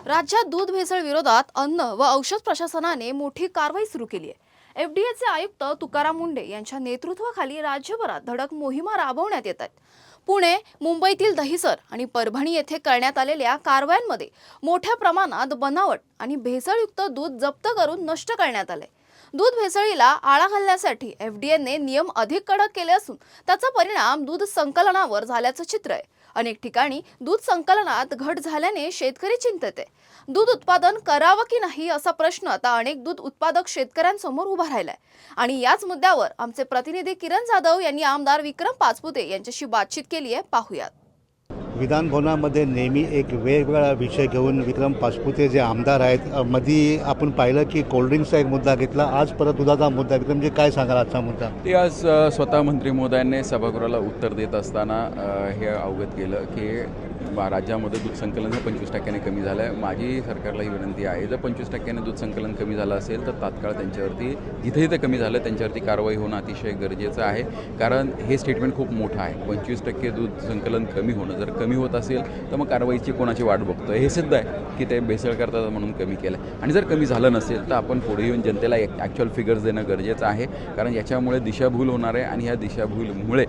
राज्यात दूध भेसळ विरोधात अन्न व औषध प्रशासनाने मोठी कारवाई सुरू केली आहे। एफडीएचे आयुक्त तुकाराम मुंढे यांच्या नेतृत्वाखाली राज्यभरात धडक मोहिमा राबवण्यात येत आहेत। पुणे, मुंबईतील दहिसर आणि परभणी येथे करण्यात आलेल्या कारवायांमध्ये मोठ्या प्रमाणात बनावट आणि भेसळयुक्त दूध जप्त करून नष्ट करण्यात आले। दूध भेसळीला आळा घालण्यासाठी एफडीएने नियम अधिक कडक केले असून त्याचा परिणाम दूध संकलनावर झाल्याचं चित्र आहे। अनेक ठिकाणी दूध संकलनात घट झाल्याने शेतकरी चिंतेत आहे। दूध उत्पादन करावं की नाही असा प्रश्न आता अनेक दूध उत्पादक शेतकऱ्यांसमोर उभा राहिलाय आणि याच मुद्द्यावर आमचे प्रतिनिधी किरण जाधव यांनी आमदार विक्रम पाचपुते यांच्याशी बातचीत केली आहे। पाहूयात। विधान भवनामध्ये नेहमी एक वेगवेगळा विषय घेऊन विक्रम पाचपुते जे आमदार आहेत, मध्ये आपण पाहिलं की कोल्ड्रिंक्सचा एक मुद्दा घेतला, आज परत दुधाचा मुद्दा. विक्रमजी, काय सांगाल आजचा मुद्दा? ते आज स्वतः मंत्री महोदयांनी सभागृहाला उत्तर देत असताना हे अवगत केलं की राज्यामध्ये दूध संकलन हे 25% कमी झालं आहे। माझी सरकारला ही विनंती आहे, जर 25% दूध संकलन कमी झालं असेल तर तात्काळ त्यांच्यावरती जिथे जिथे कमी झालं त्यांच्यावरती कारवाई होणं अतिशय गरजेचं आहे, कारण हे स्टेटमेंट खूप मोठं आहे। 25% दूध संकलन कमी होणं, जर कमी होत असेल तर मग कारवाईची कोणाची वाट बघतोय? हे सिद्ध आहे की ते भेसळ करतात म्हणून कमी केलं आहे, आणि जर कमी झालं नसेल तर आपण पुढे येऊन जनतेला ॲक्च्युअल फिगर्स देणं गरजेचं आहे, कारण याच्यामुळे दिशाभूल होणार आहे आणि ह्या दिशाभूलमुळे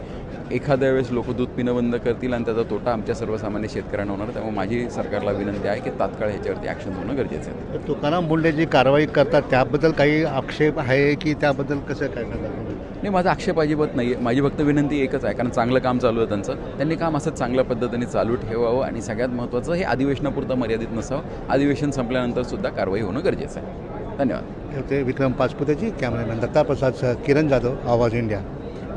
एखाद्या वेळेस लोक दूध पिणं बंद करतील आणि त्याचा तोटा आमच्या सर्वसामान्य शेतकऱ्यांना होणार। त्यामुळे माझी सरकारला विनंती आहे की तात्काळ ह्याच्यावरती ॲक्शन होणं गरजेचं आहे। तर तुकाराम मुंढे जी कारवाई करतात त्याबद्दल काही आक्षेप आहे की त्याबद्दल कसं काय सांगाल? नाही, माझा आक्षेप अजिबात नाही आहे। माझी फक्त विनंती एकच आहे, कारण चांगलं काम चालू आहे त्यांचं, त्यांनी काम असंच चांगल्या पद्धतीने चालू ठेवावं आणि सगळ्यात महत्त्वाचं हे अधिवेशनापुरतं मर्यादित नसावं। अधिवेशन संपल्यानंतर सुद्धा कारवाई होणं गरजेचं आहे। धन्यवाद। विक्रम पाचपुतेजी, कॅमेरामॅन दत्ता प्रसाद, किरण जाधव, आवाज इंडिया।